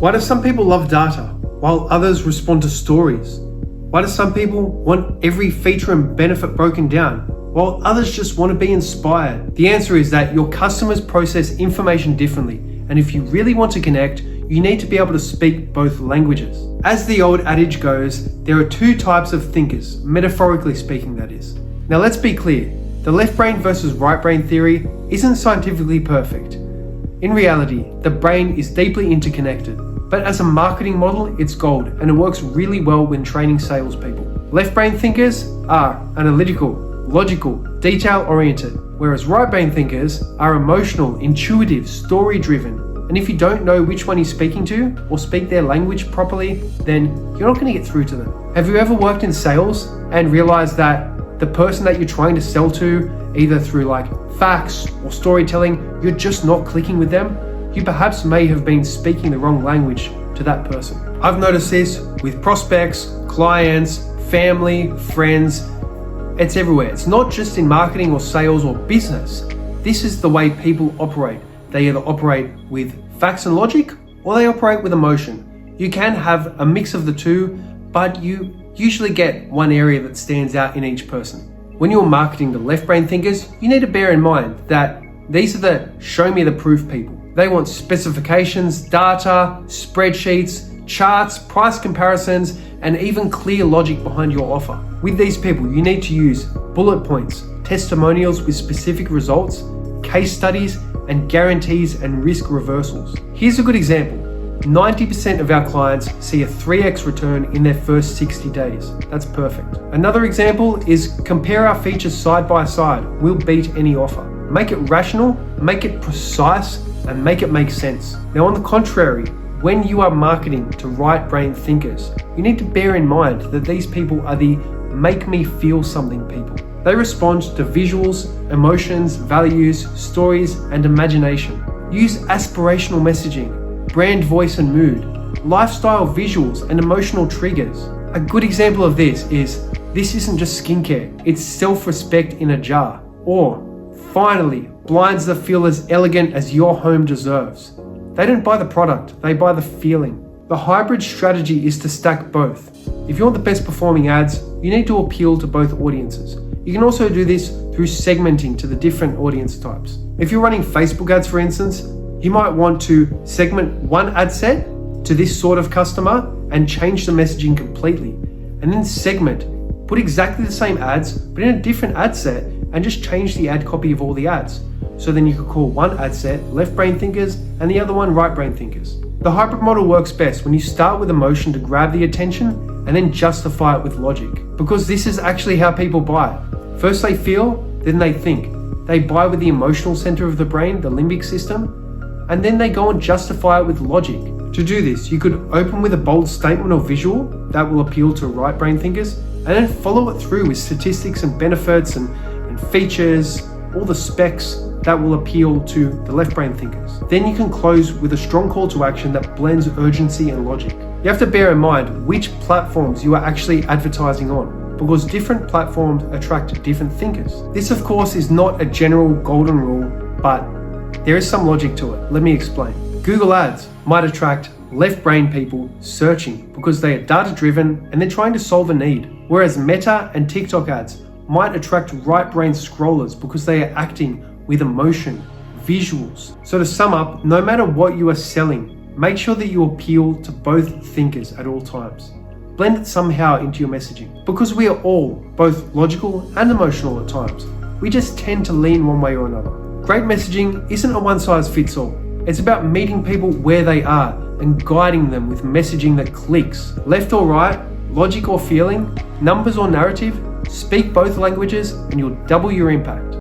Why do some people love data while others respond to stories? Why do some people want every feature and benefit broken down while others just want to be inspired? The answer is that your customers process information differently, and if you really want to connect, you need to be able to speak both languages. As the old adage goes, there are two types of thinkers, metaphorically speaking that is. Now let's be clear, the left brain versus right brain theory isn't scientifically perfect. In reality, the brain is deeply interconnected, but as a marketing model, it's gold and it works really well when training salespeople. Left brain thinkers are analytical, logical, detail-oriented, whereas right brain thinkers are emotional, intuitive, story-driven. And if you don't know which one you're speaking to or speak their language properly, then you're not going to get through to them. Have you ever worked in sales and realized that the person that you're trying to sell to, either through like facts or storytelling, you're just not clicking with them? You perhaps may have been speaking the wrong language to that person. I've noticed this with prospects, clients, family, friends. It's everywhere. It's not just in marketing or sales or business. This is the way people operate. They either operate with facts and logic or they operate with emotion. You can have a mix of the two, but you usually get one area that stands out in each person. When you're marketing the left brain thinkers, you need to bear in mind that these are the show me the proof people. They want specifications, data, spreadsheets, charts, price comparisons, and even clear logic behind your offer. With these people, you need to use bullet points, testimonials with specific results, case studies, and guarantees and risk reversals. Here's a good example. 90% of our clients see a 3x return in their first 60 days. That's perfect. Another example is compare our features side by side. We'll beat any offer. Make it rational, make it precise, and make it make sense. Now, on the contrary, when you are marketing to right brain thinkers, you need to bear in mind that these people are the make me feel something people. They respond to visuals, emotions, values, stories, and imagination. Use aspirational messaging, brand voice and mood, lifestyle visuals, and emotional triggers. A good example of this is, this isn't just skincare, it's self-respect in a jar. Or, finally, blinds that feel as elegant as your home deserves. They don't buy the product, they buy the feeling. The hybrid strategy is to stack both. If you want the best performing ads, you need to appeal to both audiences. You can also do this through segmenting to the different audience types. If you're running Facebook ads, for instance, you might want to segment one ad set to this sort of customer and change the messaging completely. And then segment, put exactly the same ads, but in a different ad set, and just change the ad copy of all the ads. So then you could call one ad set left brain thinkers and the other one right brain thinkers. The hybrid model works best when you start with emotion to grab the attention and then justify it with logic. Because this is actually how people buy. First they feel, then they think. They buy with the emotional center of the brain, the limbic system, and then they go and justify it with logic. To do this, you could open with a bold statement or visual that will appeal to right brain thinkers, and then follow it through with statistics and benefits and features, all the specs that will appeal to the left brain thinkers. Then you can close with a strong call to action that blends urgency and logic. You have to bear in mind which platforms you are actually advertising on, because different platforms attract different thinkers. This, of course, is not a general golden rule, but there is some logic to it. Let me explain. Google Ads might attract left brain people searching because they are data driven and they're trying to solve a need, whereas Meta and TikTok ads might attract right brain scrollers because they are acting with emotion, visuals. So to sum up, no matter what you are selling, make sure that you appeal to both thinkers at all times. Blend it somehow into your messaging, because we are all both logical and emotional at times. We just tend to lean one way or another. Great messaging isn't a one size fits all. It's about meeting people where they are and guiding them with messaging that clicks. Left or right, logic or feeling, numbers or narrative, speak both languages and you'll double your impact.